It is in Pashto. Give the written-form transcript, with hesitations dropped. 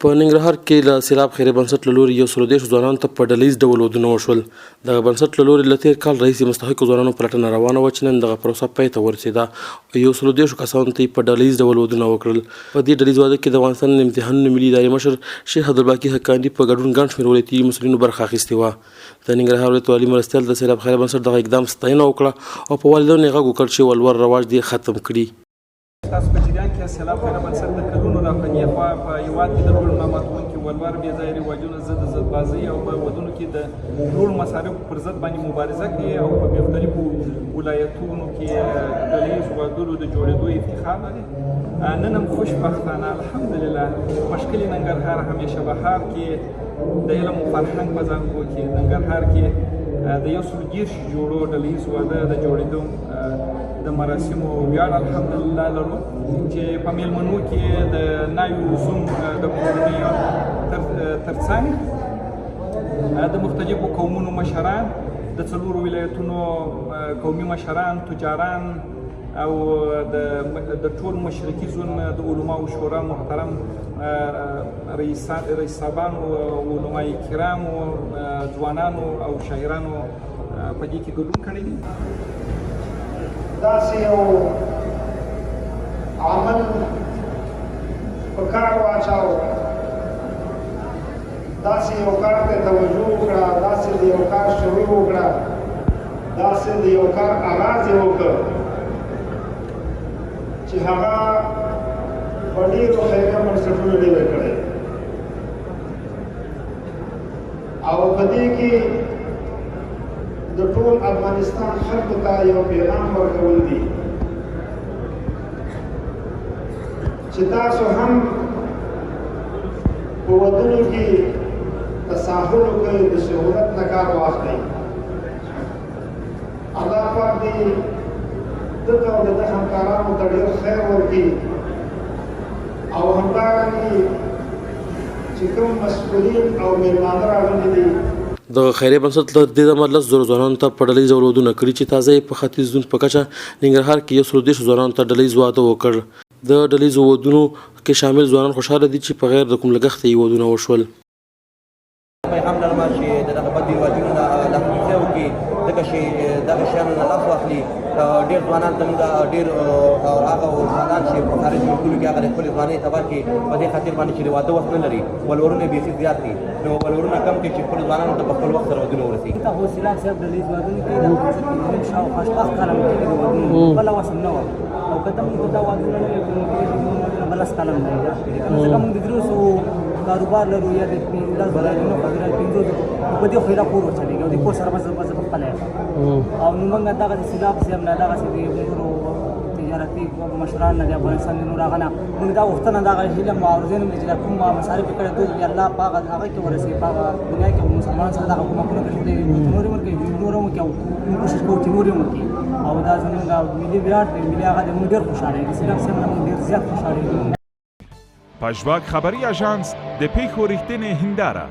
په ننګرهار کې له سیلاب خیري بنسټ له لوري 130 ځوانانو ته په ډلیز ډول ودونه وشول. دغه بنسټ له لوري له تېر کال راهیسې مستحقو ځوانانو پلټنه روانه وه چې نن دغه پروسه پای ته ورسېده. 130 کسانو ته یې په ډلیز ډول ودونه وکړل. په دې ډلیز واده کې د افغانستان د امتحانونو ملي ادارې مشر شیخ عبدالباقي حقاني په ګډون ګڼ شمېر ولایتي مسؤلینو برخه اخیستې وه. د ننګرهار ولایت والي مرستیال د سیلاب خیري بنسټ دغه اقدام ستاینه وکړه او په والدینو یې غږ وکړ چې ولور رواج دې ختم کړي. تاسو په جریان کې سیلاب خیري بنسټ د کلونو راپنې خوا په هېواد کې د ټولو ناماتونکي ولور بې ځایه رواجونو ضد ضدبازۍ او په ودونو کې د لوړو مصارفو پر ضد باندې مبارزه کوي او په مختلفو ولایتونو کې ډلیز وادونو د جوړېدو افتخار لري. نن هم خوشبختانه الحمدلله په ښکلي ننګرهار همیشه بهار کې د علم او فرهنګ په زانګو کې ننګرهار کې د 130 جوړو ډلیز واده د جوړېدو د مراسمو ویاړ الحمدلله لرو چې په میلمنو کې د ناوې رسوم د کورنیو ترڅنګ د مختلفو قومونو مشران د 4 ولایتونو قومي مشران تجاران او د ټول مشرقي زون د علماو شورا محترم رئیس صاحبانو علماء کرامو ځوانانو او شاعرانو په دې کې ګډون کړی دی. داسې یو عمل په کار واچاو، داسې یو کار ته توجه وکړه، داسې د یو کار شروع وکړه، داسې د یو کار آغاز یې وکړ چې هغه په ډېرو خیریه بنسټونو ډېره کړی او په دې کې د ټول افغانستان خلکو ته یو پیغام ورکول دي چې تاسو هم په ودونو کې تساهل وکړئ، د سهولت نه کار واخلئ. الله پاک دې دته او د ده همکارانو ته ډېر خیر ورکړي او همدارنګې چې کوم مسؤلین او میلمانه راغلي دي د خیري بنسټ له دې دمه 10,000 ځوانانو ته په ډلیز ډول ودونه کړي چې تازه یې په ختیځ زون په کچه ننګرهار کې 130 ځوانانو ته ډلیز واده وکړ. د ډلیز ودونو کې شامل ځوانان خوشحاله دي چې په غیر د کوم لګښت یې ودونه وشول. پیغام لرم چې دغه بدې ودونو نه لاسلیکو کې ځکه چې دغه شیانو نه لاس واخلي. ډېر ځوانان زموږ ډېر هغه ځوانان چې په خارج ملکونو کې هغه د خپلې ځوانۍ تباه کړي په دې خاطر باندې چې د واده وخت نه لري، ولورونه یې بیخي زیات دي. نو ولورونه کم کړي چې خپلو ځوانانو ته په خپل وخت سره ودونه ورسېږي. حوصله صاحب ډلیز وادونه کوي د افغانستان شاوخوا شپږ کاله مخکې د ودونو بله وسم نه وه او که ته موږ دا وادونه نه وي بله کاله نه وي ځکه موږ د 300 کاروبار لرو یا د 15 ولایتونو په 15 په دې خو یې راپور وچلېږي او د کور سره به زه پخپله یم او نو موږ دغه د سیلاب صاحب نه دغسې د نورو تجارتي مشران نه د افغانستان د نور هغه نه موږ دا غوښتنه دغه هیله مو عرضې نه چې کوم مصارف یې کړی دوی الله په هغه کې ورسېږي په دنیا کې مسلمان سره دغه کومکونه کوي خدای نور یې ورکوي نور هم وکړي او موږ کوشش کوو چې نور یې وکړي او دا زموږ ملي ویاړ دی ملي هغه دی موږ ډېر خوشحاله یو د سیلاب صاحب نه موږ ډېر زیات خوشحاله یو. پژواک خبری آژانس د پیښو ریښتینې هنداره